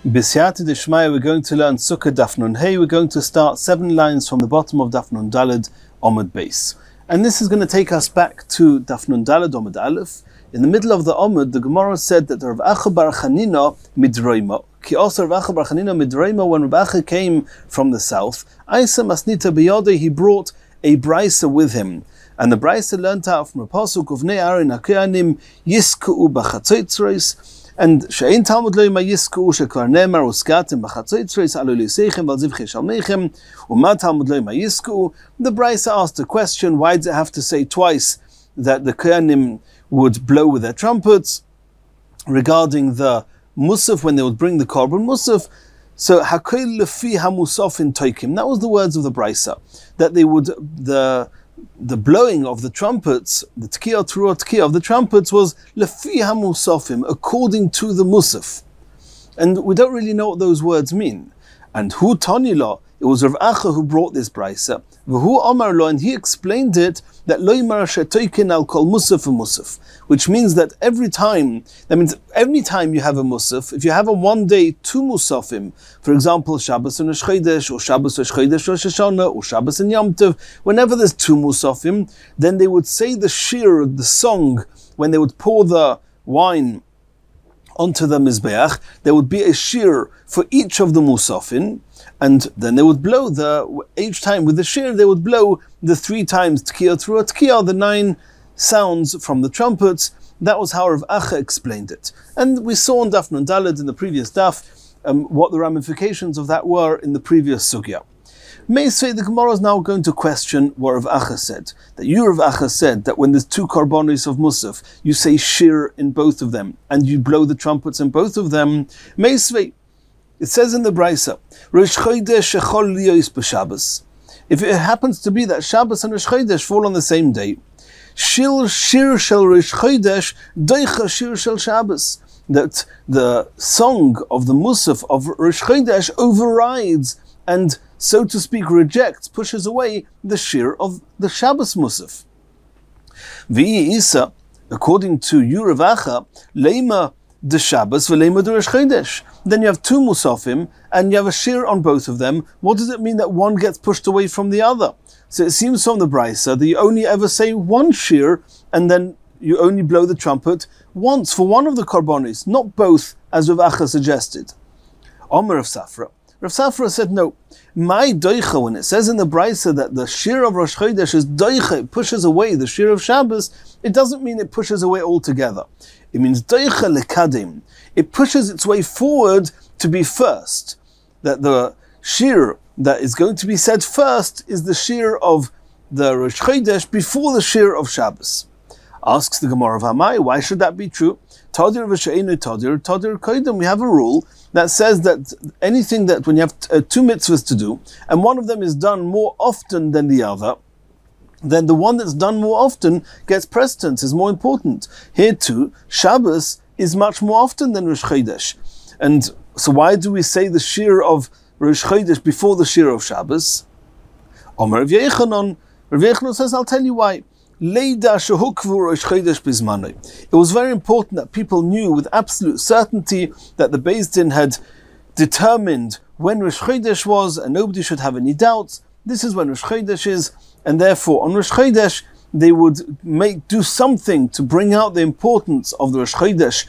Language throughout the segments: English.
B'siyata d'shmaya, we're going to learn sukkah Daf Nun Hey. We're going to start 7 lines from the bottom of Daf Nun Daled Omid base. And this is going to take us back to Daf Nun Daled Omid Aleph. In the middle of the Omid, the Gemara said that Rav Acha bar Chanina midroima. Ki also Rav Acha bar Chanina midroima, when Rav Acha came from the south, Aisa masnita biyode, he brought a brisa with him. And the brisa learnt out from a pasuk of Ne'arin HaKehanim Yisku'u b'chatzotzros. And she'ein Talmud lo yima yisku'u shekvar nemar uskatim b'chatzotzros alu liseichem b'al zivchei shalmeichem u'ma Talmud lo yima yisku'u. The brisa asked a question, why did it have to say twice that the Kehanim would blow with their trumpets regarding the Musaf when they would bring the Korban Musaf? So Hakoil lefi hamusafin toikim. That was the words of the brisa, that they would the blowing of the trumpets, the tkiyah teruah tkiyah of the trumpets was lefi hamusafim, according to the Musaf. And we don't really know what those words mean. And hu tanila, it was Rav Acha who brought this brisa. V'hu amar lo, and he explained it that lo yimar shetoikin al kol musaf musaf, which means that every time you have a musaf, if you have a one day 2 musafim, for example Shabbos and Rosh Chodesh, or Shabbos Rosh Chodesh Rosh Hashanah, or Shabbos and Yom Tov, whenever there's 2 musafim, then they would say the shir, the song, when they would pour the wine onto the mizbeach, there would be a shir for each of the musafin, and then they would blow each time with the shir, they would blow the 3 times tkiyah teruah tkiyah, the 9 sounds from the trumpets. That was how Rav Acha explained it. And we saw in Daf Nun Daled in the previous Daf what the ramifications of that were in the previous sugya. Masechet, the Gemara is now going to question what Rav Acha said. That Rav Acha said that when there's 2 karbonos of Musaf, you say shir in both of them, and you blow the trumpets in both of them. Masechet, it says in the brisa, Rosh Chodesh shechol liyos b'Shabbos. If it happens to be that Shabbos and Rosh Chodesh fall on the same day, shir shel Rosh Chodesh doicha shir shel Shabbos, that the song of the Musaf of Rosh Chodesh overrides and, so to speak, rejects, pushes away the shir of the Shabbos Musaf. V'i isa, according to Rav Acha, leima the Shabbos v'leima the Rosh Chodesh. Then you have 2 musafim and you have a shir on both of them. What does it mean that one gets pushed away from the other? So it seems from the brisa that you only ever say 1 shir and then you only blow the trumpet once for one of the karbonis, not both, as Rav Acha suggested. Omer Rav Safra. Rav Safra said no. My doicha, when it says in the brisa that the shir of Rosh Chodesh is doicha, it pushes away the shir of Shabbos, it doesn't mean it pushes away altogether. It means doicha lekadim. It pushes its way forward to be first. That the shir that is going to be said first is the shir of the Rosh Chodesh before the shir of Shabbos. Asks the Gemara of Hamai, why should that be true? Tadir v'she'enu tadir, tadir koidem. We have a rule that says that anything that when you have 2 mitzvahs to do, and one of them is done more often than the other, then the one that's done more often gets precedence, is more important. Here too, Shabbos is much more often than Rosh Chodesh. And so why do we say the shir of Rosh Chodesh before the shir of Shabbos? Omer Rav Yechanan. Rav Yechanan says, I'll tell you why. It was very important that people knew with absolute certainty that the Beis Din had determined when Rosh Chodesh was, and nobody should have any doubts. This is when Rosh Chodesh is, and therefore on Rosh Chodesh they would do something to bring out the importance of the Rosh Chodesh,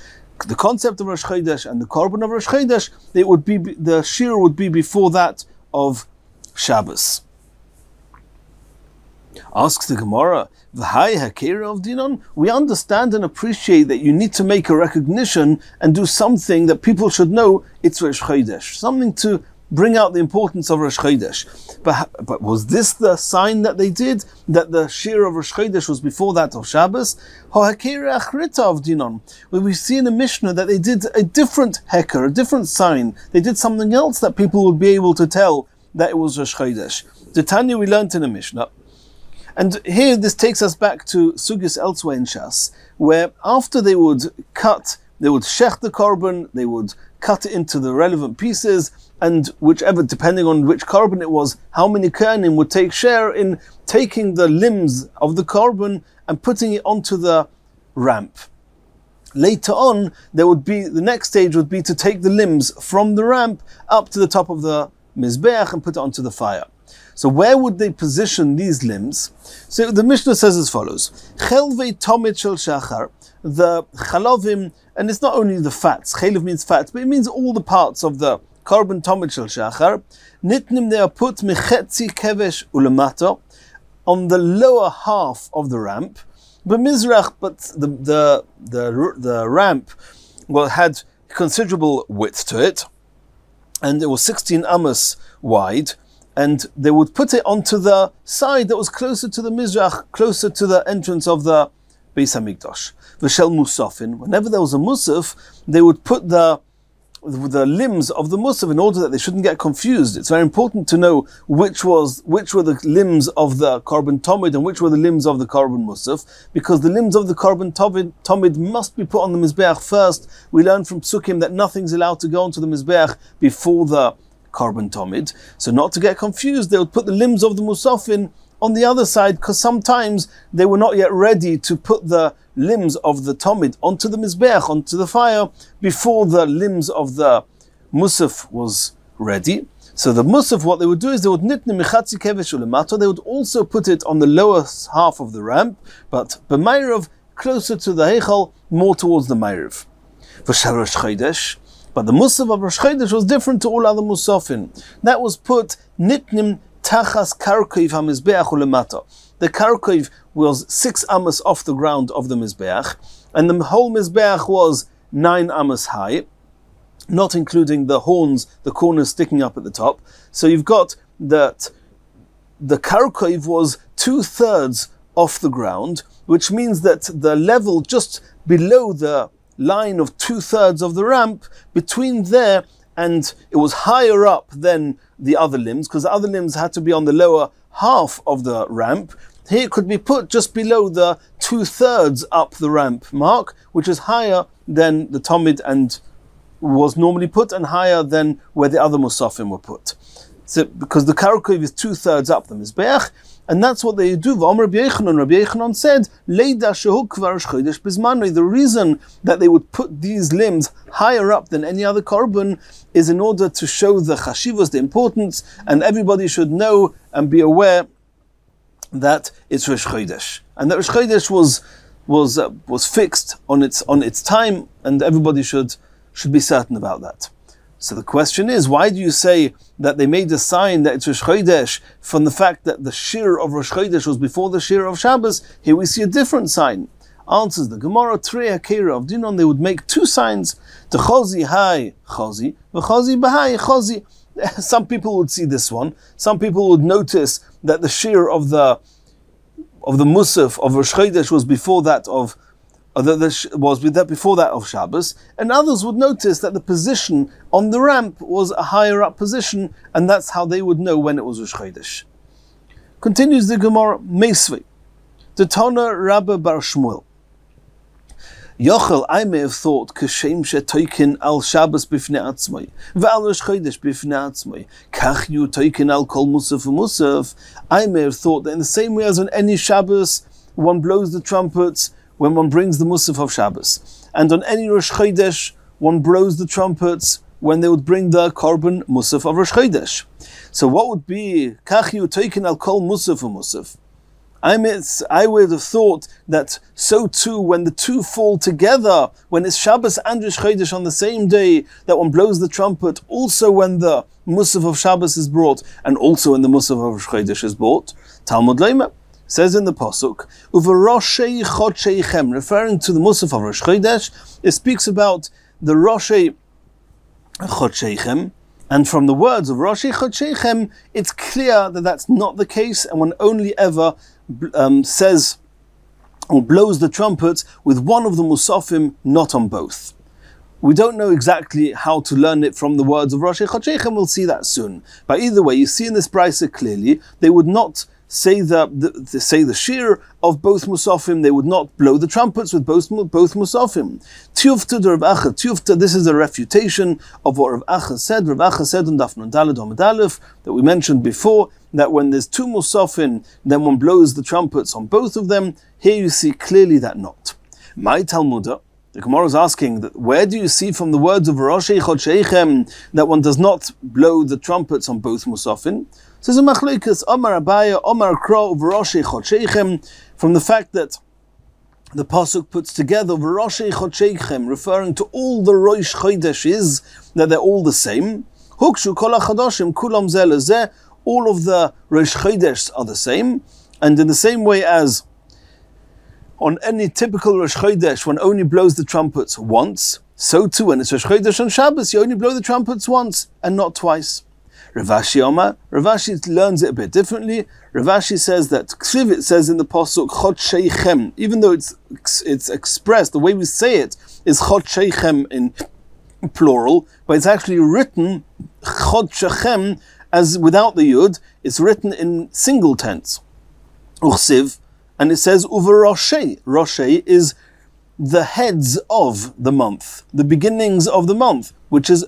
the concept of Rosh Chodesh and the Korban of Rosh Chodesh. The shir would be before that of Shabbos. Asks the Gemara, V'hai hakera of dinon? We understand and appreciate that you need to make a recognition and do something that people should know it's Rosh Chodesh, something to bring out the importance of Rosh Chodesh. But was this the sign that they did, that the shir of Rosh Chodesh was before that of Shabbos? Hakera achrita of dinon. Well, we see in the Mishnah that they did a different heker, a different sign. They did something else that people would be able to tell that it was Rosh Chodesh. The Tanya we learned in the Mishnah. And here this takes us back to sugyas elsewhere in Shas, where after they would shech the korban, they would cut it into the relevant pieces, and whichever, depending on which korban it was, how many kohanim would take share in taking the limbs of the korban and putting it onto the ramp. Later on, the next stage would be to take the limbs from the ramp up to the top of the Mizbeach and put it onto the fire. So where would they position these limbs? So the Mishnah says as follows: Chelvei tomit shel shachar, the chalovim, and it's not only the fats, chelev means fats, but it means all the parts of the carbon tomit shel shachar, nitnim, they are put mechetzi kevesh ulamata, on the lower half of the ramp, but the ramp had considerable width to it, and it was 16 amos wide, and they would put it onto the side that was closer to the Mizrach, closer to the entrance of the Beis HaMikdash. V'shel musafin, whenever there was a musaf, they would put the limbs of the musaf in order that they shouldn't get confused. It's very important to know which were the limbs of the carbon tomid and which were the limbs of the carbon musaf, because the limbs of the carbon tomid must be put on the Mizbeach first. We learn from Psukim that nothing's allowed to go onto the Mizbeach before the carbon tomid. So not to get confused, they would put the limbs of the musafin on the other side, because sometimes they were not yet ready to put the limbs of the tomid onto the mizbeach, onto the fire, before the limbs of the musaf was ready. So the musaf, what they would do is they would nitne mechatzi kevesh ulemato. They would also put it on the lower half of the ramp, but b'mayrav, closer to the heichal, more towards the mayrav. V'shel Rosh Chodesh, but the musaf of Rosh Chodesh was different to all other musafin. That was put nitnim tachas karkoiv hamizbeach ulemata. The karkoiv was 6 amos off the ground of the mizbeach, and the whole mizbeach was 9 amos high, not including the horns, the corners sticking up at the top. So you've got that the karkoiv was 2/3 off the ground, which means that the level just below the line of 2/3 of the ramp, between there and it was higher up than the other limbs, because the other limbs had to be on the lower half of the ramp. Here it could be put just below the 2/3 up the ramp mark, which is higher than the tomid and was normally put, and higher than where the other musafim were put. So because the karakov is 2/3 up the mizbeach, and that's what they do. Rabbi Yochanan said, the reason that they would put these limbs higher up than any other korban is in order to show the chashivas, the importance, and everybody should know and be aware that it's Rosh Chodesh, and that Rosh Chodesh was fixed on its time, and everybody should be certain about that. So the question is, why do you say that they made a sign that it's Rosh Chodesh from the fact that the Shir of Rosh Chodesh was before the Shir of Shabbos? Here we see a different sign. Answers the Gemara, Trei Hakera of Dinon, they would make 2 signs. The Chozi Hai Chozi, the Chozi Bahai Chozi. Some people would see this one. Some people would notice that the Shir of the Musaf of Rosh Chodesh was before that of before that of Shabbos, and others would notice that the position on the ramp was a higher up position, and that's how they would know when it was Rosh Chodesh. Continues the Gemara, Meisvei, the Tana Rabba Bar Shmuel. Yochel, I may have thought, Kashem shetoikin al Shabbos bifnei atzmai, ve'al Rosh Chodesh bifnei atzmai, kach yu toikin al kol musaf u'musaf. I may have thought that in the same way as on any Shabbos, one blows the trumpets when one brings the musaf of Shabbos, and on any Rosh Chodesh, one blows the trumpets when they would bring the korban musaf of Rosh Chodesh. So what would be kach yu toikin al kol musaf u'musaf? I would have thought that so too, when the two fall together, when it's Shabbos and Rosh Chodesh on the same day, that one blows the trumpet, also when the Musaf of Shabbos is brought, and also when the Musaf of Rosh Chodesh is brought. Talmud Leimer says in the Pasuk, Uveroshei Chodsheichem, referring to the Musaf of Rosh Chodesh, it speaks about the Roshei Chodsheichem. And from the words of Roshei Chodsheichem, it's clear that that's not the case, and one only ever says or blows the trumpets with one of the musafim, not on both. We don't know exactly how to learn it from the words of Roshei Chodsheichem. We'll see that soon. But either way, you see in this brisa clearly, they would not say the shir of both musafim. They would not blow the trumpets with both musafim. Tiyufta de Rav Acha. Tiyufta, this is a refutation of what Rav Acha said. Rav Acha said on Daf Daled Amud Aleph that we mentioned before, that when there's 2 musafim, then one blows the trumpets on both of them. Here you see clearly that not. My Talmudah, The Gemara is asking, that where do you see from the words of Roshei Chodsheichem that one does not blow the trumpets on both Musafin? Says a Machlokes, Omar Abaya, Omar Kro, Roshei Chodsheichem, from the fact that the pasuk puts together Roshei Chodsheichem, referring to all the Rosh Chodeshes, that they're all the same. Hukshu Kol HaChadoshim Kulam Zeh Lezeh, all of the Rosh Chodesh are the same, and in the same way as on any typical Rosh Chodesh, one only blows the trumpets once, so too when it's Rosh Chodesh on Shabbos, you only blow the trumpets once and not twice. Rav Ashi Omar, Rav Ashi learns it a bit differently. Rav Ashi says that Ksiv, it says in the pasuk Chod Sheichem, even though it's expressed, the way we say it is Chod Sheichem in plural, but it's actually written Chod Shechem as without the Yud. It's written in single tense. Uchsiv, and it says Uver Roshei. Roshei is the heads of the month, the beginnings of the month, which is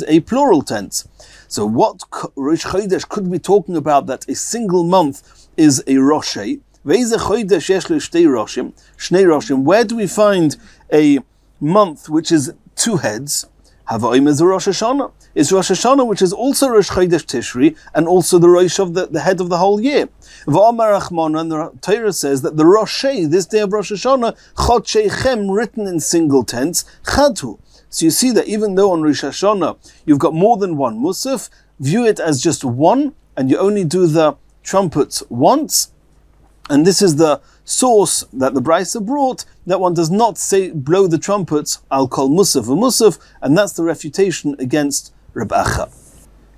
a plural tense. So what Rosh Chodesh could be talking about that a single month is a Roshei? Where do we find a month which is two heads? Havaim is a Rosh Hashanah. It's Rosh Hashanah, which is also Rosh Chodesh Tishri, and also the Rosh of the head of the whole year. V'amar Achmana, and the Torah says that the Roshei, this day of Rosh Hashanah, Chod Sheichem, written in single tense, Chadhu. So you see that even though on Rosh Hashanah you've got more than one Musaf, view it as just one, and you only do the trumpets once. And this is the source that the Brisa brought, that one does not say blow the trumpets, I'll call Musaf a Musaf, and that's the refutation against Reb Acha.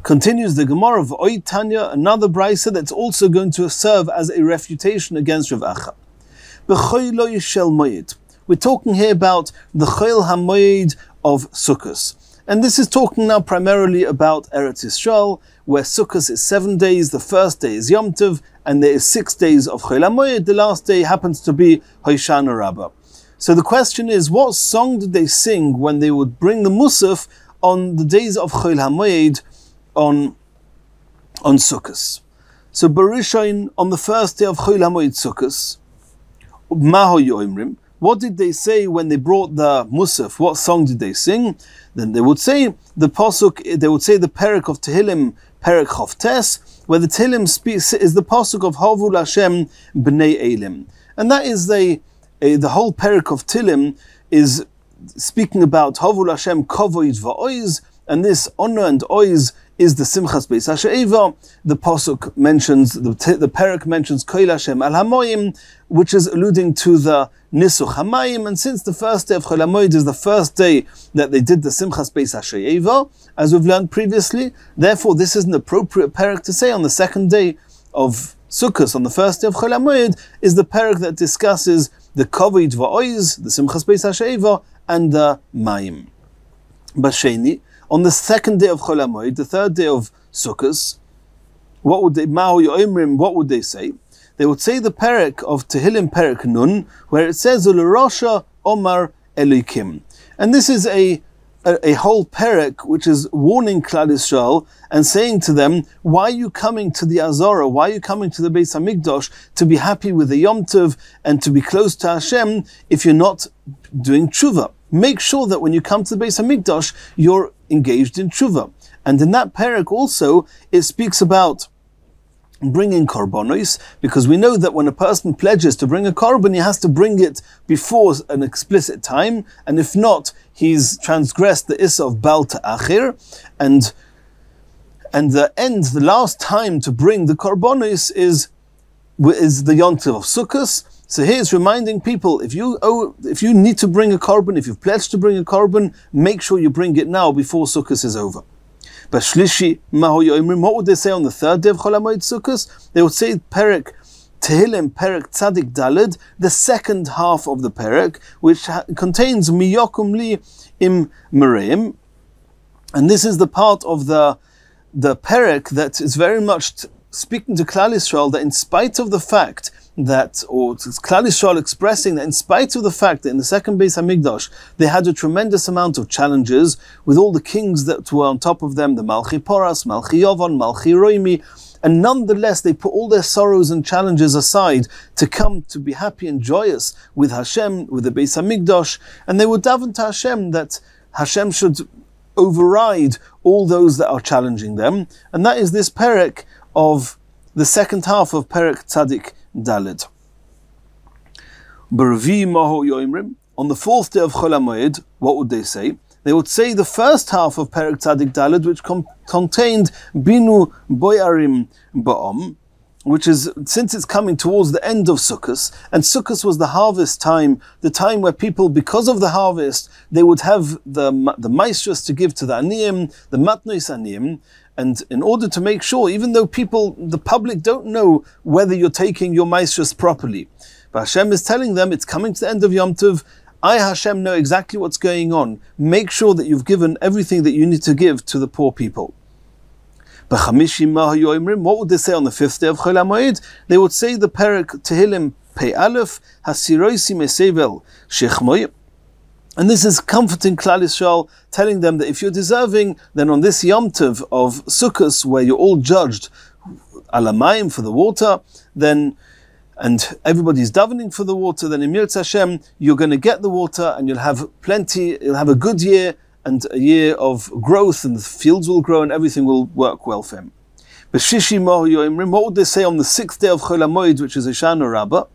Continues the Gemara of Oy Tanya, another Brisa that's also going to serve as a refutation against Reb Acha. B'choy shel moed. We're talking here about the Chol HaMoed of Sukkot. And this is talking now primarily about Eretz Yisrael, where Sukkot is 7 days, the first day is Yom Tov, and there is 6 days of Chol HaMoed, the last day happens to be Hoshana Rabbah. So the question is, what song did they sing when they would bring the Musaf on the days of Chol HaMoed on Sukkot? So Barishain, on the first day of Chol HaMoed Sukkot, Maho Yoimrim, what did they say when they brought the Musaf? What song did they sing? Then they would say the pasuk. They would say the Perek of Tehillim, Perek Chavtes, where the Tehillim is the pasuk of Havul Hashem Bnei Elim, and that is the whole Perek of Tehillim is speaking about Havul Hashem Kavod Va'oiz, and this honor and oiz is the Simchas Beis HaShe'eva. The pasuk mentions the Perek mentions Koil Hashem Al Hamoyim, which is alluding to the Nisuch Hamayim, and since the first day of Chol HaMoed is the first day that they did the Simchas Beis HaShe'eva, as we've learned previously, therefore this is an appropriate Perek to say on the second day of Sukkot, on the first day of Chol HaMoed, is the Perek that discusses the Kavod Va'oiz, the Simchas Beis HaShe'eva, and the Mayim. Basheni, on the second day of Chol HaMoed, the third day of Sukkot, what would they say? They would say the Perek of Tehillim Perek Nun, where it says Ulerasha Omar Elikim. And this is a whole Perek which is warning Klal Yisrael and saying to them, why are you coming to the Azara? Why are you coming to the Beis HaMikdash to be happy with the Yom Tov and to be close to Hashem if you're not doing tshuva? Make sure that when you come to the Beis HaMikdash, you're engaged in tshuva. And in that Perek also, it speaks about bringing korbanos, because we know that when a person pledges to bring a korban, he has to bring it before an explicit time, and if not, he's transgressed the issa of Bal Ta'achir, and the last time to bring the korbanos is the Yom Tov of Sukkot. So here's reminding people, if you need to bring a korban, if you've pledged to bring a korban, make sure you bring it now before Sukkot is over. But Shlishi, what would they say on the third day of Chol HaMoed Sukkot? They would say Perek Tehillim, Perek Tzadik Daled, the second half of the Perek, which contains Miyokum Li Im Mereim. And this is the part of the Perek that is very much speaking to Klal Yisrael, that in spite of the fact that, or Klal Yisrael expressing that in spite of the fact that in the second Beis HaMikdash they had a tremendous amount of challenges with all the kings that were on top of them, the Malchi Poras, Malchi Yovan, Malchi Roimi, and nonetheless they put all their sorrows and challenges aside to come to be happy and joyous with Hashem, with the Beis Hamikdash, and they would daven to Hashem that Hashem should override all those that are challenging them, and that is this perek of the second half of Perek Tzadik Daled. On the fourth day of Chol HaMoed, what would they say? They would say the first half of Perek Tzadik Daled, which contained Binu Boyarim Ba'om, which is, since it's coming towards the end of Sukkot, and Sukkot was the harvest time, the time where people, because of the harvest, they would have the maestros to give to the aniyim, the matnois aniyim, and in order to make sure, even though the public don't know whether you're taking your maestros properly, but Hashem is telling them, it's coming to the end of Yom Tov, I, Hashem, know exactly what's going on. Make sure that you've given everything that you need to give to the poor people. What would they say on the fifth day of Chol HaMoed? They would say the Perek Tehillim Pei Aleph Hasiroisi Mesevel Shechmoy. And this is comforting Klal Yisrael, telling them that if you're deserving, then on this Yom Tov of Sukkot, where you're all judged alamayim for the water, then and everybody's davening for the water, then in Mirz Hashem, you're going to get the water and you'll have plenty, you'll have a good year and a year of growth, and the fields will grow and everything will work well for him. What would they say on the sixth day of Chol HaMoed, which is Hoshana Rabbah?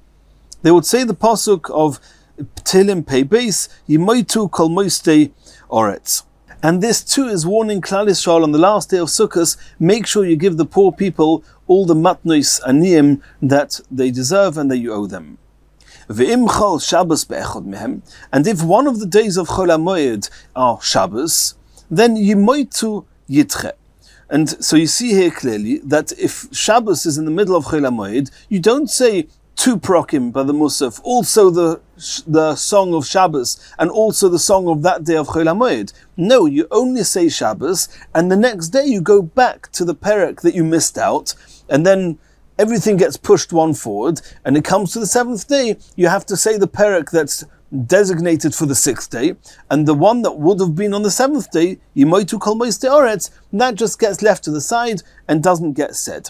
They would say the pasuk of Tehillim Pei Beis, Yimoitu Kol Moistei Oretz. And this too is warning Klal Yisrael on the last day of Sukkot, make sure you give the poor people all the matnois aniyim that they deserve and that you owe them. And if one of the days of Chol HaMoed are Shabbos, then Yimoitu Yitche. And so you see here clearly that if Shabbos is in the middle of Chol HaMoed, you don't say two prokim by the Musaf, also the song of Shabbos, and also the song of that day of Chol HaMoed. No, you only say Shabbos, and the next day you go back to the perek that you missed out, and then everything gets pushed one forward, and it comes to the seventh day, you have to say the perek that's designated for the sixth day, and the one that would have been on the seventh day, Yimoitu Kol Moistei Oretz, that just gets left to the side and doesn't get said.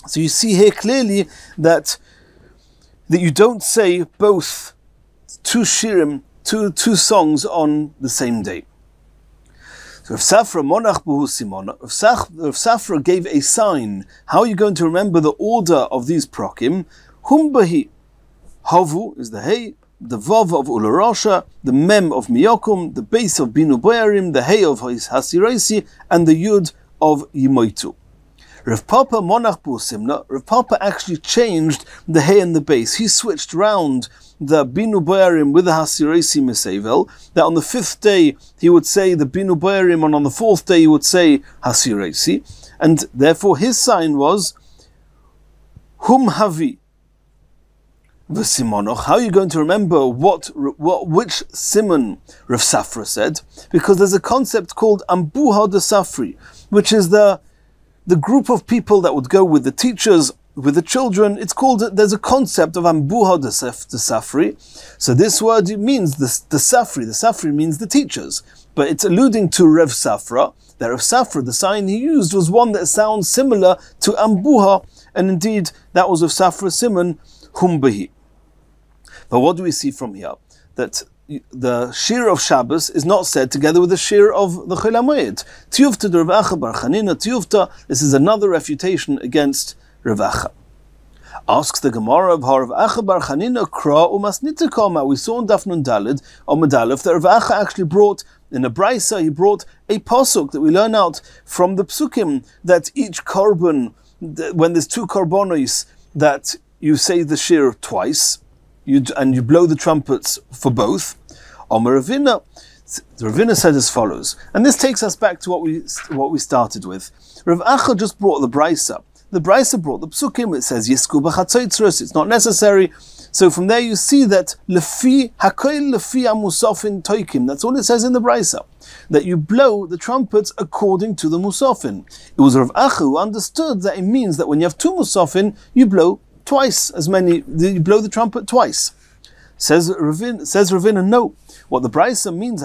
So you see here clearly that you don't say both two shirim, two songs on the same day. So Rav Safra Monach B'hu Simona, Rav Safra gave a sign. How are you going to remember the order of these prokim? Hum Bahi. Havu is the Hey, the Vav of Ularosha, the Mem of Miyokum, the Beis of Binu Boyarim, the Hey of Hasiroisi, and the Yud of Yimoitu. Rav Papa Monach B'hu Simna, Rav Papa actually changed the Hey and the Beis. He switched round the Binu Boyarim with the Hasiroisi Mesevel, that on the fifth day he would say the Binu Boyarim, and on the fourth day he would say Hasiroisi, and therefore his sign was Hum Havi V'Simonoch. How are you going to remember which Simon Rav Safra said? Because there's a concept called Ambuha de Safri, which is the group of people that would go with the teachers, with the children. It's called, there's a concept of Ambuha de Safri. So this word means the Safri means the teachers. But it's alluding to Rav Safra, that Rav Safra, the sign he used was one that sounds similar to Ambuha, and indeed that was Rav Safra Simon Humbahi. But what do we see from here? That the Shir of Shabbos is not said together with the Shir of the Chol HaMoed. Tiyufta de Rav Acha bar Chanina, Tiyufta, this is another refutation against Rav Acha. Asks the Gemara of Rav Acha bar Chanina, Kra umasnita kama. We saw in Daf Nun Daled, Amud Aleph, that Rav Acha actually brought, in a Braisa, he brought a pasuk that we learn out from the Psukim, that each korban, when there's two korbanos, that you say the Shir twice, and you blow the trumpets for both. Omer Ravina, the Ravina said as follows, and this takes us back to what we started with. Rav Acha just brought the Braisa. The Braisa brought the Psukim. It says Yisku b'chatzotzros. It's not necessary. So from there you see that lefi hakoil lefi amusofin toikim. That's all it says in the Braisa, that you blow the trumpets according to the musofin. It was Rav Acha who understood that it means that when you have two musofin, you blow twice as many. You blow the trumpet twice. Says Ravina, no. What the Braisa means,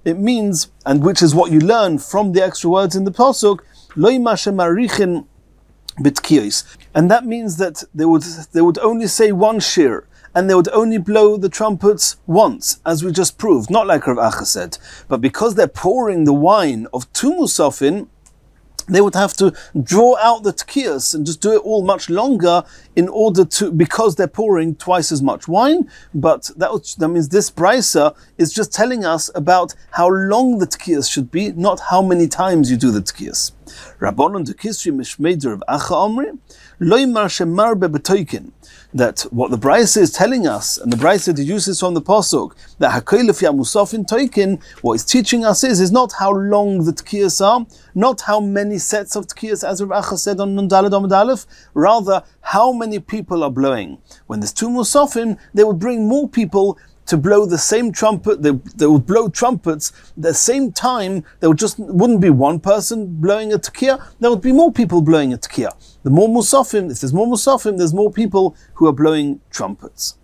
it means, and which is what you learn from the extra words in the pasuk, Loi mashe marichin bitkiyos. And that means that they would only say one shir, and they would only blow the trumpets once, as we just proved, not like Rav Acha said. But because they're pouring the wine of two musafin, they would have to draw out the tkiyas and just do it all much longer in order to, because they're pouring twice as much wine. But that means this brisa is just telling us about how long the tkiyas should be, not how many times you do the tkiyas. Rabbanon de Kisri Mishmeder of Acha Omri, Loimar Shemarbe Betoikin, that what the brisa is telling us, and the brisa deduces from the pasuk, that Hakoilef Yamusafin Toikin, what it's teaching us is not how long the tkiyas are, not how many sets of tkiyas, as Rav Acha said on Nun Daled Amud Aleph, rather how many people are blowing. When there's two musafin, they would bring more people to blow the same trumpet. They would blow trumpets at the same time. There wouldn't be one person blowing a tekiah. There would be more people blowing a tekiah. The more musafim, if there's more musafim, there's more people who are blowing trumpets.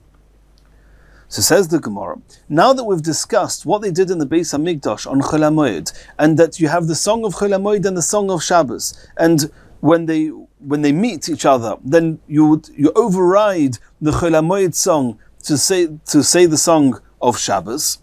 So says the Gemara, now that we've discussed what they did in the Beis HaMikdash on Chol HaMoed, and that you have the song of Chol HaMoed and the song of Shabbos, and when they meet each other, then you override the Chol HaMoed song to say the song of Shabbos.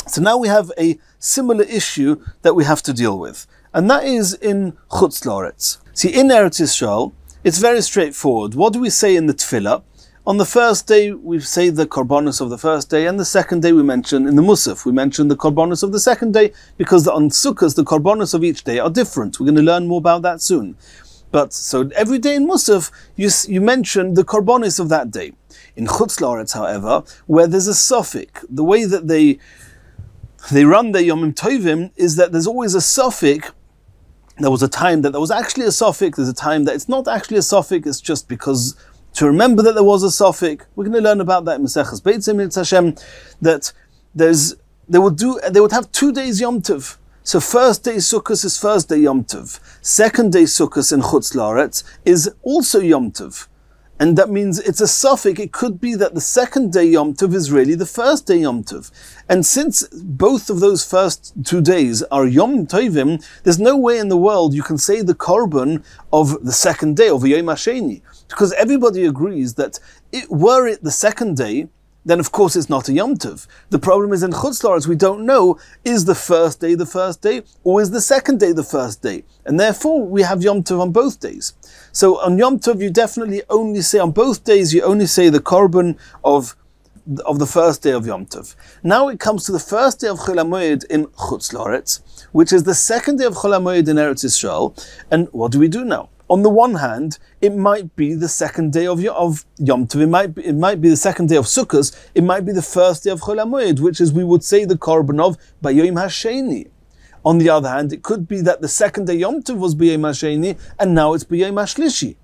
So now we have a similar issue that we have to deal with, and that is in Chutz La'aretz. See, in Eretz Yisrael, it's very straightforward. What do we say in the Tefillah? On the first day, we say the korbanos of the first day, and the second day we mention in the Musaf, we mention the korbanos of the second day, because on Sukkot, the korbanos of each day are different. We're going to learn more about that soon. But so every day in Musaf, you mention the korbanos of that day. In Chutz La'aretz, however, where there's a suffix, the way that they run their Yomim Tovim is that there's always a suffix. There was a time that there was actually a suffix, there's a time that it's not actually a suffix, it's just because to remember that there was a suffix. We're going to learn about that in Masechet Beitzim, that they would have 2 days Yom Tov. So first day Sukkot is first day Yom Tov. Second day Sukkot in Chutz La'aretz is also Yom Tov. And that means it's a suffix. It could be that the second day Yom Tov is really the first day Yom Tov. And since both of those first 2 days are Yom Tovim, there's no way in the world you can say the korban of the second day, of Yom HaSheni. Because everybody agrees that were it the second day, then of course it's not a Yom Tov. The problem is in Chutz La'aretz, we don't know, is the first day, or is the second day the first day? And therefore we have Yom Tov on both days. So on Yom Tov you definitely only say, on both days you only say the korban of the first day of Yom Tov. Now it comes to the first day of Chol HaMoed in Chutz La'aretz, which is the second day of Chol HaMoed in Eretz Yisrael. And what do we do now? On the one hand, it might be the second day of Yom Tov, it might be the second day of Sukkot, it might be the first day of Chol HaMoed, which is we would say the korban of Bayom HaSheni. On the other hand, it could be that the second day Yom Tov was Bayom HaSheni, and now it's Bayom HaShlishi.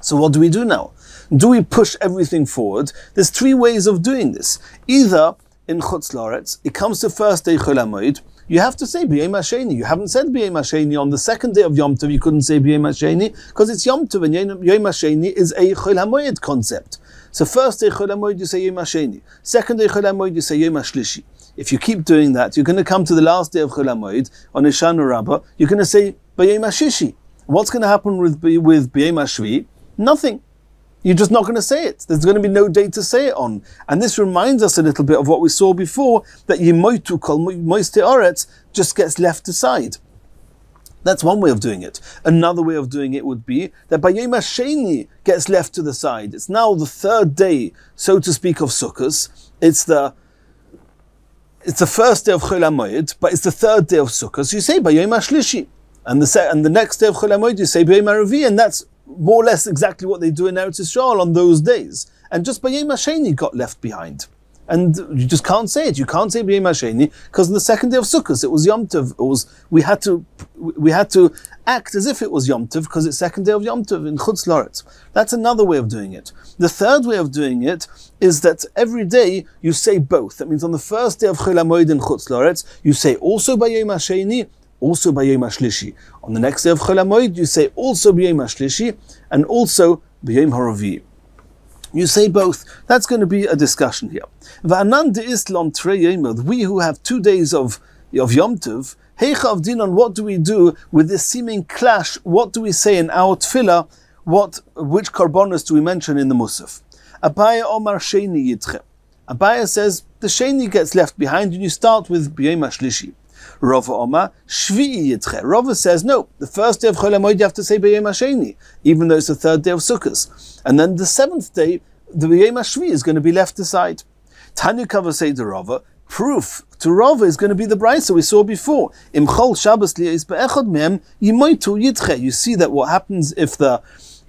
So what do we do now? Do we push everything forward? There's 3 ways of doing this. Either in Chutz La'aretz, it comes to first day Chol HaMoed, you have to say B'yom HaSheni. You haven't said B'yom HaSheni on the second day of Yom Tov. You couldn't say B'yom HaSheni because it's Yom Tov, and Yom HaSheni is a Chol HaMoed concept. So first day Chol HaMoed you say Yom HaSheni. Second day Chol HaMoed you say Yom HaShlishi. If you keep doing that, you're going to come to the last day of Chol HaMoed on Ishana Rabbah. You're going to say B'yom HaShishi. What's going to happen with B'yom HaShvi? Nothing. You're just not going to say it. There's going to be no day to say it on. And this reminds us a little bit of what we saw before, that Yemoitu Kol Moiste Oretz just gets left aside. That's one way of doing it. Another way of doing it would be that Bayom HaSheni gets left to the side. It's now the third day, so to speak, of Sukkot. It's the first day of Chol HaMoed, but it's the third day of Sukkot. So you say Bayom HaShlishi. And the next day of Chol HaMoed you say Bayom HaRevi, and that's more or less exactly what they do in Eretz Yisrael on those days. And just Bayom HaSheni got left behind. And you just can't say it. You can't say Bayom HaSheni because on the second day of Sukkot it was Yom Tov. We had to act as if it was Yom Tov because it's second day of Yom Tov in Chutz La'aretz. That's another way of doing it. The third way of doing it is that every day you say both. That means on the first day of Chol HaMoed in Chutz La'aretz you say also Bayom HaSheni, also Bayom HaShlishi. On the next day of Chol HaMoed, you say also Bayom HaShlishi and also Bayom HaRevi. You say both. That's going to be a discussion here. We who have 2 days of of Yom Tov, Heicha of Dinon, what do we do with this seeming clash? What do we say in our tefillah? Which korbanos do we mention in the Musaf? Abaya Omar Sheni Yitche. Abaya says the Sheni gets left behind and you start with B'yom HaShlishi. Rava Omar Shvi'i Yitche. Rava says no, the first day of Chol HaMoed you have to say B'yom HaSheni, even though it's the third day of Sukkot. And then the seventh day, the B'yom HaShvi is going to be left aside. Tanya Kava say to Rava, proof to Rava is going to be the brayso we saw before. Imchol Shabbos liyis be'echad mehem yimoitu yitche. You see that what happens if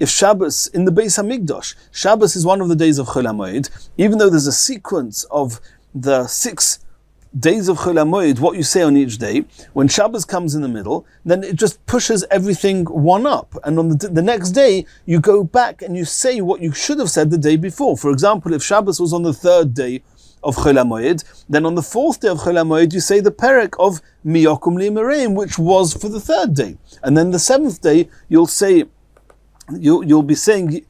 Shabbos in the Beis Hamikdash, Shabbos is one of the days of Chol HaMoed, even though there's a sequence of the 6 days of Chol HaMoed, what you say on each day, when Shabbos comes in the middle, then it just pushes everything one up. And on the next day, you go back and you say what you should have said the day before. For example, if Shabbos was on the 3rd day of Chol HaMoed, then on the 4th day of Chol HaMoed, you say the perek of Miyokum Li'Mereim, which was for the 3rd day. And then the 7th day, you'll say, you'll be saying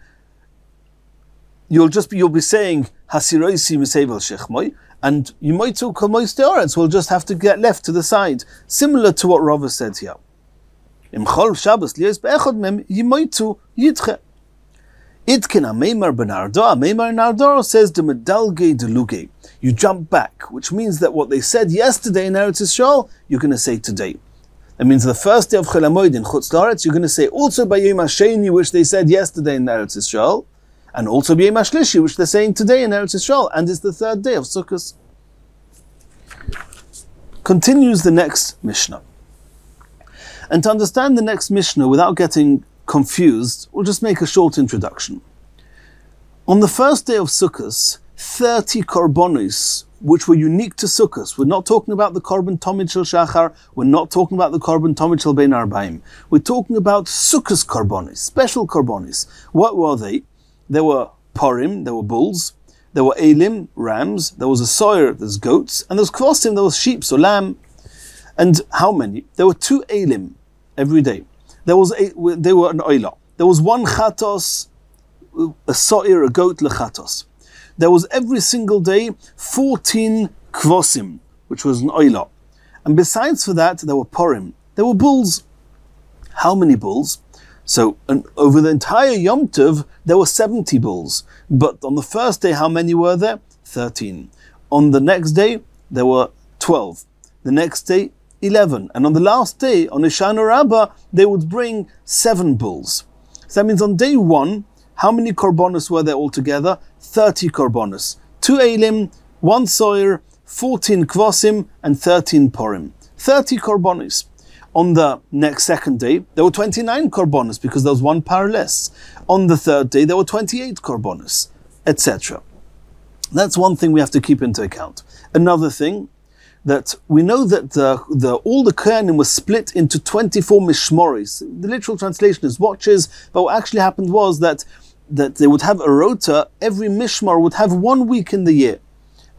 Hasiroisi Misevel Shechmoy, and Yimoitu Kamois Deoretz will just have to get left to the side, similar to what Rava said here. Imchol Shabbos liyos be'echad mem Yimoitu Yitche. Itkin Ameimar Benardo, Ameimar Nardor says the medalge deluge. You jump back, which means that what they said yesterday in Eretz Yisrael, you're going to say today. That means the first day of Chol HaMoed in Chutz La'aretz, you're going to say also B'yom HaSheni, which they said yesterday in Eretz Yisrael, and also B'yom HaShlishi, which they're saying today in Eretz Yisrael, and it's the 3rd day of Sukkot. Continues the next Mishnah. And to understand the next Mishnah without getting confused, we'll just make a short introduction. On the first day of Sukkot, 30 korbanos, which were unique to Sukkot. We're not talking about the korban Tomid Shel Shachar, we're not talking about the korban Tomid Shel Bein Arbaim. We're talking about Sukkot korbanos, special korbanos. What were they? There were Porim, there were bulls, there were Elim, rams, there was a Soyer, there's goats, and there was Kvosim, there was sheep, so lamb. And how many? There were 2 Elim every day. They were an Oila. There was 1 Chatos, a Soyer, a goat, lechatos. There was every single day 14 Kvosim, which was an Oila. And besides for that, there were Porim. There were bulls. How many bulls? So over the entire Yom Tov, there were 70 bulls. But on the first day, how many were there? 13. On the next day, there were 12. The next day, 11. And on the last day, on Ishana Rabbah, they would bring 7 bulls. So that means on day 1, how many korbanos were there altogether? 30 korbanos. 2 Elim, 1 Soyer, 14 Kvosim, and 13 Porim. 30 korbanos. On the next 2nd day, there were 29 korbanos because there was 1 par less. On the 3rd day, there were 28 korbanos, etc. That's one thing we have to keep into account. Another thing, that we know that all the Kohanim was split into 24 mishmoris. The literal translation is watches, but what actually happened was that they would have a rota, every mishmar would have 1 week in the year.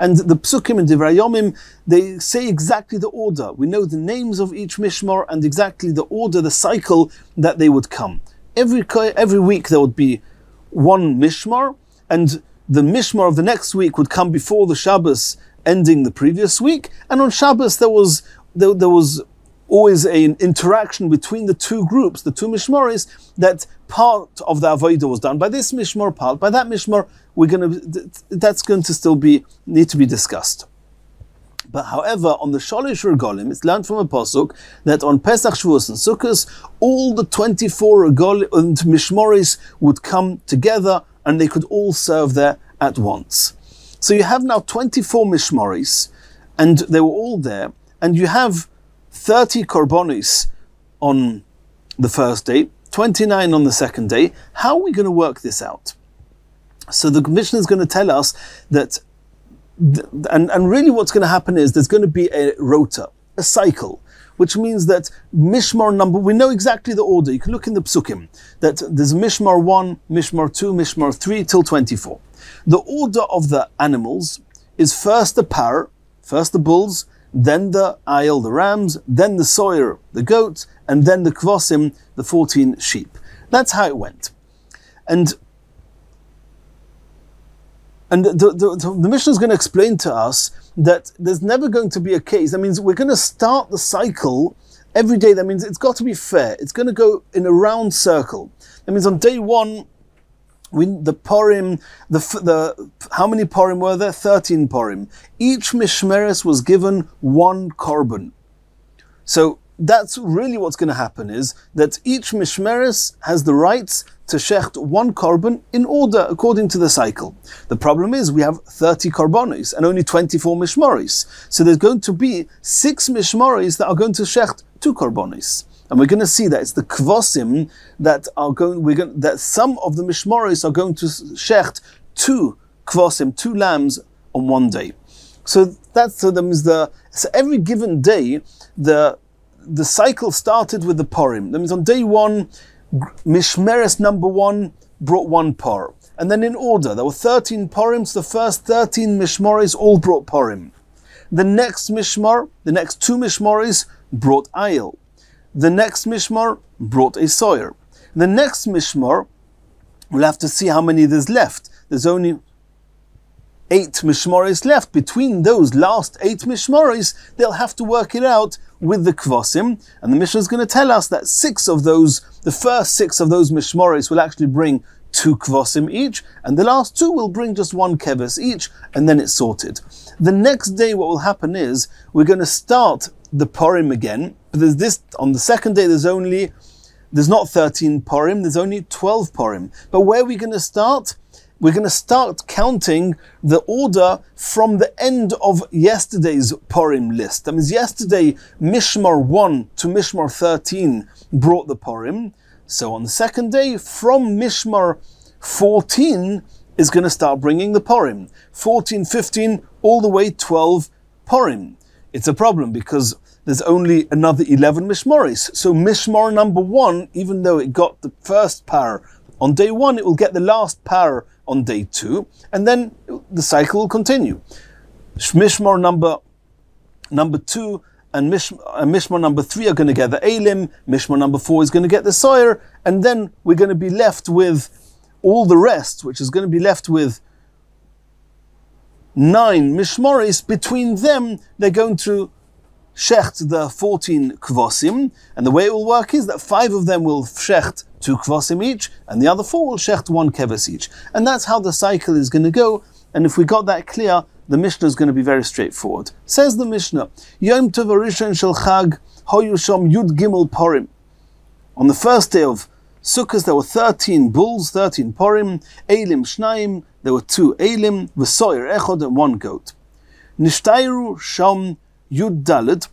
And the psukim and divrei yomim, they say exactly the order. We know the names of each mishmar and exactly the order, the cycle that they would come. Every week there would be 1 mishmar, and the mishmar of the next week would come before the Shabbos ending the previous week, and on Shabbos there was always an interaction between the 2 groups, the 2 mishmaris, that part of the avodah was done by this mishmar, part by that mishmar. That's going to still need to be discussed. But however, on the Shalish Regalim, it's learned from a pasuk that on Pesach, Shavuos, and Sukkot, all the 24 regalim and mishmaris would come together, and they could all serve there at once. So you have now 24 mishmaris, and they were all there, and you have 30 korbanos on the first day, 29 on the 2nd day. How are we going to work this out? So the Mishnah is going to tell us that, and really what's going to happen is there's going to be a rota, a cycle, which means that Mishmar number, we know exactly the order. You can look in the Psukim, that there's Mishmar 1, Mishmar 2, Mishmar 3 till 24. The order of the animals is first the par, first the bulls, then the ayil, the rams, then the soyer, the goat, and then the kvosim, the 14 sheep. That's how it went. And And the Mishnah is going to explain to us that there's never going to be a case. That means we're going to start the cycle every day. That means it's got to be fair. It's going to go in a round circle. That means on day one, the Purim, how many Purim were there? 13 Purim. Each Mishmeres was given one korban. So that's really what's going to happen, is that each Mishmeres has the rights to shecht one korban in order, according to the cycle. The problem is we have 30 korbanos and only 24 mishmoris. So there's going to be 6 mishmoris that are going to shecht 2 korbanos. And we're going to see that it's the kvosim that are that some of the mishmoris are going to shecht 2 kvosim, 2 lambs on one day. So that means so every given day, the cycle started with the Purim. That means on day one, Mishmeres number 1 brought 1 par. And then in order, there were 13 Purim, so the first 13 Mishmoris all brought Purim. The next Mishmar, the next 2 Mishmoris brought Ayil. The next Mishmar brought a Soyer. The next Mishmar, we'll have to see how many there's left. There's only 8 Mishmoris left. Between those last 8 Mishmoris, they'll have to work it out with the Kvosim. And the Mishnah is going to tell us that the first 6 of those Mishmoris will actually bring 2 Kvosim each, and the last 2 will bring just 1 Keves each, and then it's sorted. The next day what will happen is, we're going to start the Purim again, but on the second day there's not 13 Purim, there's only 12 Purim. But where are we going to start? We're going to start counting the order from the end of yesterday's Purim list. That means yesterday, Mishmar 1 to Mishmar 13 brought the Purim. So on the second day, from Mishmar 14 is going to start bringing the Purim. 14, 15, all the way 12 Purim. It's a problem because there's only another 11 Mishmaris. So Mishmar number 1, even though it got the first par on day 1, it will get the last par on day 2, and then the cycle will continue. Mishmar number 2 and Mishmar number 3 are going to get the Elim, Mishmar number 4 is going to get the Soyer, and then we're going to be left with all the rest, which is going to be left with 9 Mishmaris. Between them, they're going to shecht the 14 kvosim, and the way it will work is that 5 of them will shecht 2 kvosim each, and the other 4 will shecht 1 keves each. And that's how the cycle is going to go, and if we got that clear, the Mishnah is going to be very straightforward. Says the Mishnah, Yom Tov Rishon Shel Chag Hoyu Shom Yud Gimel Purim. On the first day of Sukkot, there were 13 bulls, 13 Purim, Eilim Shnaim, there were 2 Eilim, V'soyer Echod, and 1 goat. Nishtayru Shom Yud Dalet.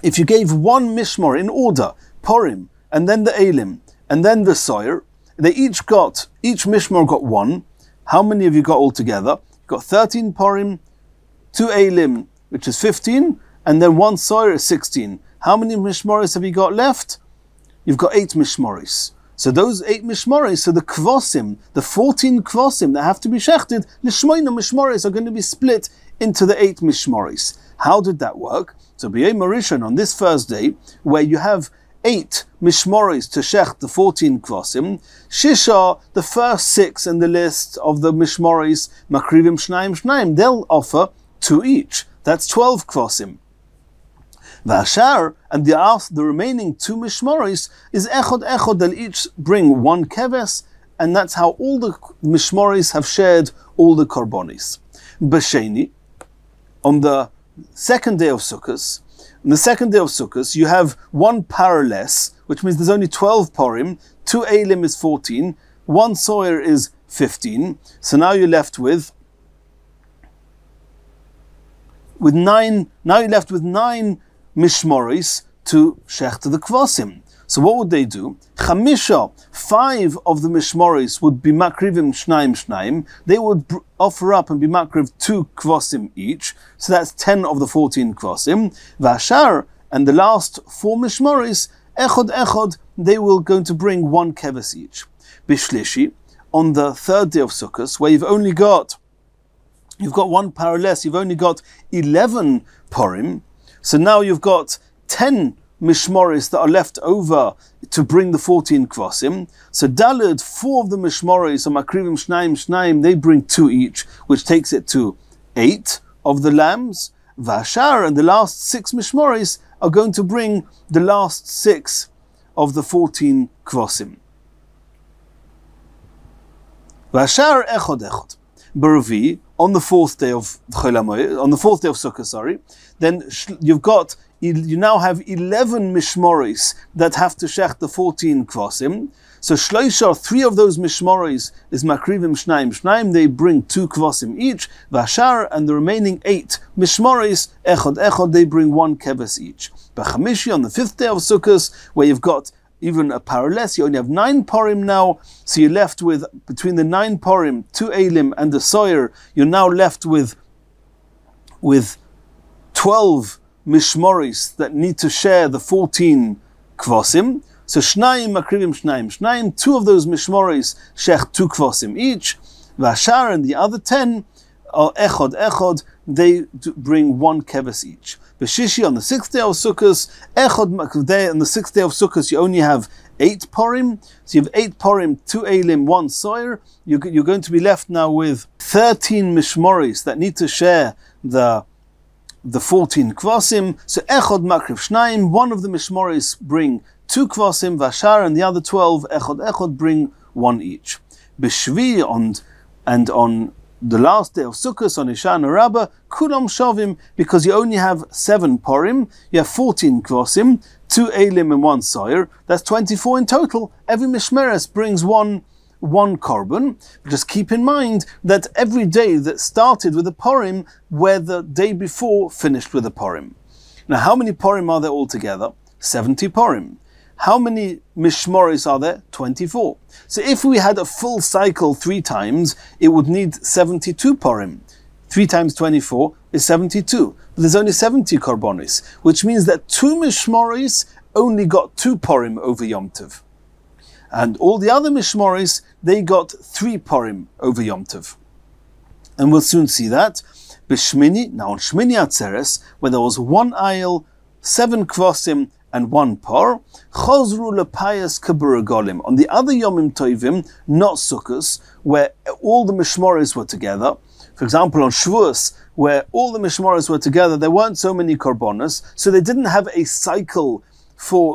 If you gave 1 Mishmar in order, Purim, and then the Eilim, and then the Soyer, each Mishmar got 1. How many have you got altogether? You've got 13 Purim, 2 Eilim, which is 15, and then 1 Soyer is 16. How many Mishmaris have you got left? You've got 8 Mishmaris. So those 8 Mishmaris, so the Kvosim, the 14 Kvosim that have to be shechted, the Shmoina Mishmaris are going to be split into the 8 Mishmaris. How did that work? So B'yom Rishon, on this first day, where you have 8 Mishmoris to shecht the 14 Kvosim, Shisha, the first 6 in the list of the Mishmoris, Makrivim Shnaim, they'll offer 2 each. That's 12 Kvosim. V'ashar, and the remaining 2 Mishmoris is Echod, they'll each bring 1 Keves, and that's how all the Mishmoris have shared all the Korbonis. B'sheni, on the second day of Sukkot, you have 1 par less, which means there's only 12 Purim, 2 Eilim is 14, 1 Soyer is 15. So now you're left with 9. Now you're left with 9 Mishmoris to shecht the Kvosim. So what would they do? 5 of the Mishmoris would be Makrivim Shnaim. They would offer up and be Makriv 2 Kvosim each. So that's 10 of the 14 Kvosim. Vashar, and the last 4 Mishmoris, Echod, they will going to bring 1 Keves each. Bishlishi, on the third day of Sukkot, where you've got 1 par less, you've only got 11 Purim. So now you've got 10 mishmoris that are left over to bring the 14 kvasim. So Daled, 4 of the mishmoris, or makrivim shnaim, they bring 2 each, which takes it to 8 of the lambs. Vashar, and the last 6 mishmoris are going to bring the last 6 of the 14 kvasim. Vashar echod echod. Baravi, on the 4th day of Sukkah, then you now have 11 mishmoris that have to shech the 14 kvasim. So shloisha, 3 of those mishmoris is makrivim shnaim, they bring 2 kvasim each. Vashar, and the remaining 8 mishmoris, echod, they bring 1 keves each. B'chamishi, on the 5th day of Sukkot, where you've got even a parallel, you only have 9 porim now, so you're left with, between the 9 porim, 2 elim, and the soyer, you're now left with 12 mishmoris that need to share the 14 kvasim. So shnayim makrivim shnayim, 2 of those mishmoris shech 2 kvasim each. Vashar, and the other 10 are echod, they bring 1 keves each. B'shishi, on the 6th day of Sukkot, echod day, on the 6th day of Sukkot, you only have 8 porim. So you have 8 porim, 2 elim, 1 soyer. You're going to be left now with 13 mishmoris that need to share the 14 kvasim. So echod makriv shnayim, 1 of the mishmoris bring 2 kvasim, vashar, and the other 12 echod bring 1 each. B'shvi, and on the last day of Sukkot, on Ishan Rabbah, kulam shavim, because you only have 7 porim, you have 14 kvasim, 2 elim and 1 soyer, that's 24 in total. Every mishmeres brings one korban. Just keep in mind that every day that started with a porim, where the day before finished with a porim. Now, how many porim are there altogether? 70 porim. How many mishmoris are there? 24. So if we had a full cycle 3 times, it would need 72 porim. 3 times 24 is 72. But there's only 70 korbanos, which means that 2 mishmoris only got 2 porim over Yom Tov. And all the other mishmoris, they got 3 porim over Yom Tov. And we'll soon see that. B'shmini, now on Shmini Atzeres, where there was 1 ayil, 7 kvasim, and 1 par, chozru lepayas kaburagolim. On the other Yomim Tovim, not Sukkos, where all the mishmoris were together. For example, on Shavuos, where all the mishmoris were together, there weren't so many korbanos, so they didn't have a cycle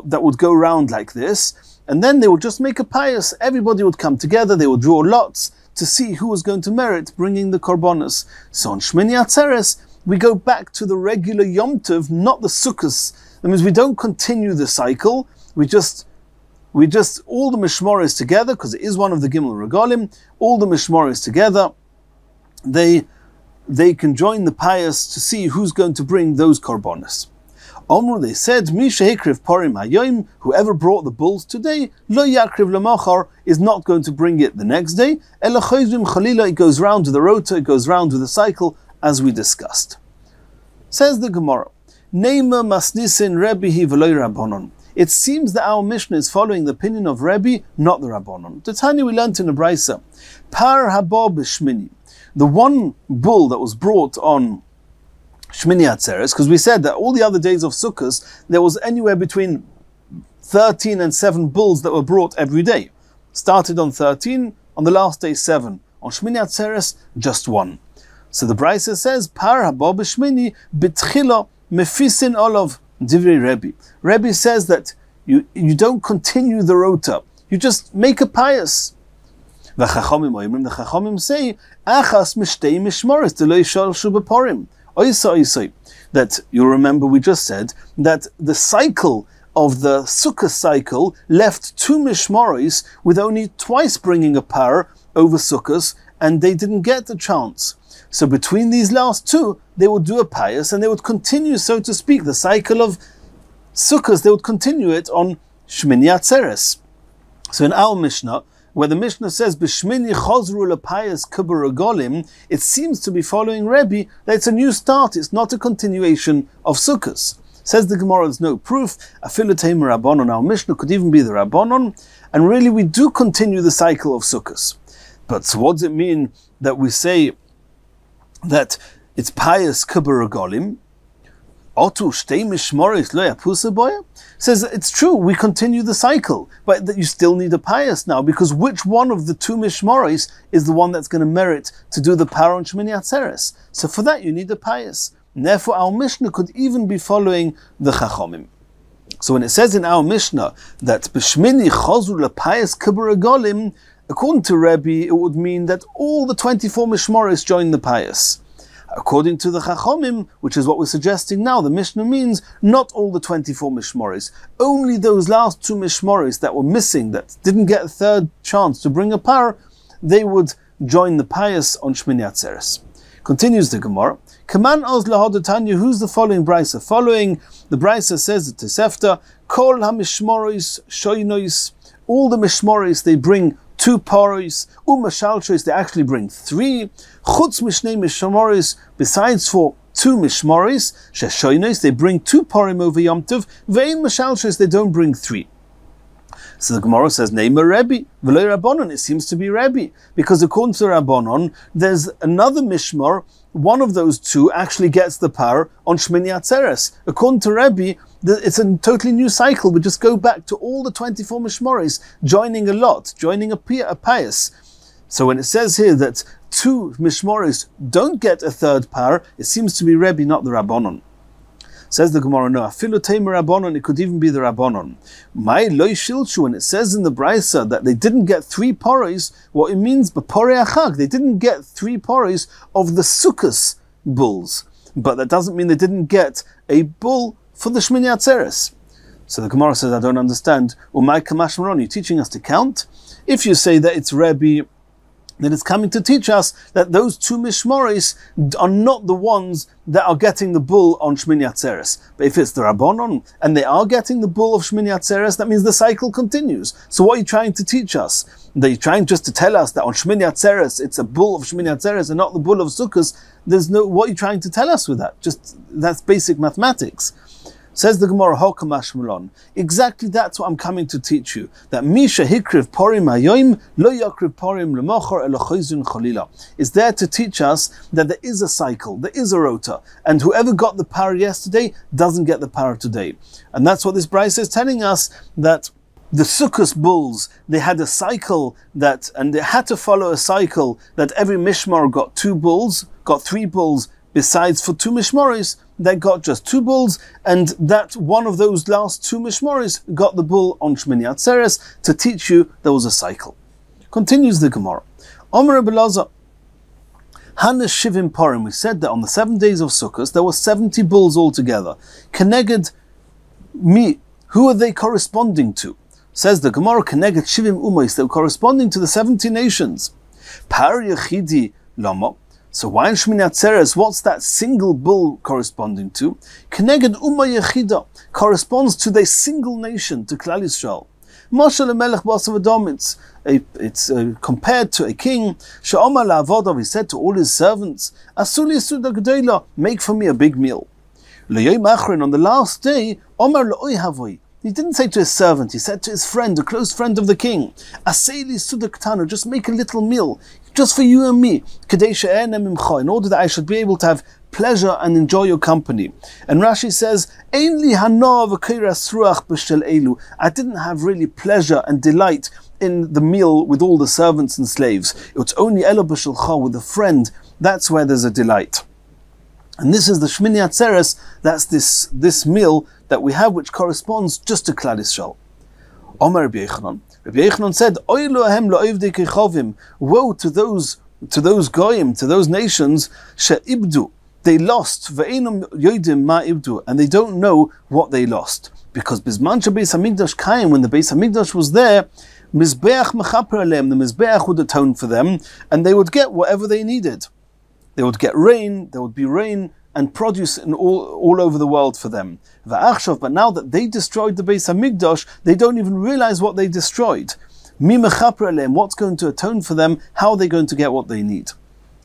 that would go round like this. And then they would just make a payas. Everybody would come together, they would draw lots to see who was going to merit bringing the korbanos. So on Shmini Atzeres, we go back to the regular Yom Tov, not the Sukkos. That means we don't continue the cycle. We just all the mishmoris together, because it is one of the Gimel Regalim. All the mishmoris together, they can join the payas to see who's going to bring those korbanos. Omru, they said, Mi shehikriv porim hayoim, whoever brought the bulls today, lo yakriv lemachar, is not going to bring it the next day. Ela chayzrim chalila, it goes round to the rota, it goes round with the cycle, as we discussed. Says the Gemara, Neima masnisin Rebbe v'loy Rabbanon. It seems that our Mishnah is following the opinion of Rebbe, not the Rabbanon. The Tanya we learnt in the Brisa, Par haba b'shmini, the one bull that was brought on Shmini Atzeres, because we said that all the other days of Sukkot, there was anywhere between 13 and 7 bulls that were brought every day. Started on 13, on the last day 7. On Shmini Atzeres, just 1. So the Brisa says, Par haba b'shmini b'tchila mefisin olav divrei Rebbe. Rebbe says that you don't continue the rota, you just make a payas. The Chachamim say, Achas mishtei mishmoris deloi shalshu b'porim. That you remember we just said that the cycle of the Sukkah cycle left 2 mishmoris with only twice bringing a par over Sukkos, and they didn't get the chance. So between these last 2, they would do a payas, and they would continue, so to speak, the cycle of Sukkos, they would continue it on Shmini Atzeres. So in our Mishnah, where the Mishnah says, B'shmini chozru lepayas kibur regolim, it seems to be following Rebbe that it's a new start, it's not a continuation of Sukkos. Says the Gemara, there's no proof. Afilu teim Rabbanon, our Mishnah could even be the Rabbanon, and really we do continue the cycle of Sukkos. But so what does it mean that we say that it's payas kibur regolim? Says it's true, we continue the cycle, but that you still need a pious now, because which one of the two mishmoris is the one that's going to merit to do the par on Shmini Atzeres? So for that you need a pious. And therefore our Mishnah could even be following the Chachomim. So when it says in our Mishnah that B'Shmini Chazru L'Payas Kibur Golim, according to Rebbe, it would mean that all the 24 mishmoris join the pious. According to the Chachomim, which is what we're suggesting now, the Mishnah means not all the 24 mishmoris, only those last two mishmoris that were missing, that didn't get a third chance to bring a par, they would join the pious on Shmini Atzeres. Continues the Gemara. Kaman oz lahodatanya, who's the following brisa? Following the brisa says the Tosefta, Kol ha-mishmoris shoynois, all the mishmoris they bring 2 paris, umashalchois they actually bring 3, chutz mishnei mishmoris, besides for 2 mishmoris, sheshoynois they bring 2 parim over Yom Tov, vein mashalchois they don't bring 3. So the Gemara says, Neima Rebbe, v'lo Rabbanon, it seems to be Rebbe, because according to Rabbanon, there's another mishmar, one of those 2 actually gets the par on Shmini Atzeres. According to Rebbe, it's a totally new cycle. We just go back to all the 24 mishmoris, joining a lot, joining a pious. So when it says here that 2 mishmoris don't get a third par, it seems to be Rebbe, not the Rabbanon. Says the Gemara, no, afilu teimer Rabbanon, it could even be the Rabbanon. My loy shilchu, when it says in the Brisa that they didn't get 3 paris, what it means, b'porei achag, they didn't get 3 paris of the sukkah bulls. But that doesn't mean they didn't get a bull for the Shmini Atzeres. So the Gemara says, I don't understand. Umay kamash maron, you're teaching us to count? If you say that it's Rebbe, then it's coming to teach us that those 2 mishmoris are not the ones that are getting the bull on Shmini Atzeres. But if it's the Rabbanon, and they are getting the bull of Shmini Atzeres, that means the cycle continues. So what are you trying to teach us? That you're trying just to tell us that on Shmini Atzeres, it's a bull of Shmini Atzeres and not the bull of Sukkot. What are you trying to tell us with that? That's basic mathematics. Says the Gemara, Hokamash Malon. Exactly that's what I'm coming to teach you. That Misha Hikriv Porim Hayoim Lo Yakriv Porim Lemochor Elochizun Chalila is there to teach us that there is a cycle, there is a rota, and whoever got the par yesterday doesn't get the par today. And that's what this Brisa is telling us, that the Sukkot bulls, they had a cycle and they had to follow a cycle that every Mishmar got 2 bulls, got 3 bulls, besides for 2 mishmoris, they got just 2 bulls, and that one of those last 2 mishmoris got the bull on Shmini Atzeres to teach you there was a cycle. Continues the Gemara. Omer Belaza, Hana Shivim Parim, we said that on the 7 days of Sukkot there were 70 bulls altogether. Keneged mi, who are they corresponding to? Says the Gemara, Keneged Shivim Umais, they were corresponding to the 70 nations. Par Yechidi Lama. So why in Shmini Atzeres, what's that single bull corresponding to? Keneged Umma Yechida corresponds to the single nation, to Klal Yisrael. Mashal Melech Basav Adom, it's compared to a king. She'omar la'avodav, he said to all his servants, Asuli Suda G'dayla, make for me a big meal. L'yoyim achrin, on the last day, Omar L'oy Havoi, he didn't say to his servant, he said to his friend, a close friend of the king, Aseli Suda Ktana, just make a little meal, just for you and me, in order that I should be able to have pleasure and enjoy your company. And Rashi says, I didn't have really pleasure and delight in the meal with all the servants and slaves. It was only Elo b'shelcha, with a friend, that's where there's a delight. And this is the Shmini Atzeres, that's this meal that we have, which corresponds just to Klal Yisrael. Omer Rabbi Yochanan. Rabbi Yochanan said, woe to those goyim, to those nations, she'ibdu, they lost, ve'enum yodim ma ibdu, and they don't know what they lost. Because bisman she'beis hamikdash kaim, when the Beis Hamikdash was there, mizbeach mechaper aleim, the mizbeach would atone for them, and they would get whatever they needed. They would get rain, there would be rain and produce in all over the world for them. But now that they destroyed the Beis Hamikdash, they don't even realize what they destroyed. What's going to atone for them? How are they going to get what they need?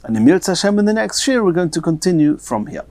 And in Mir Hashem, in the next year, we're going to continue from here.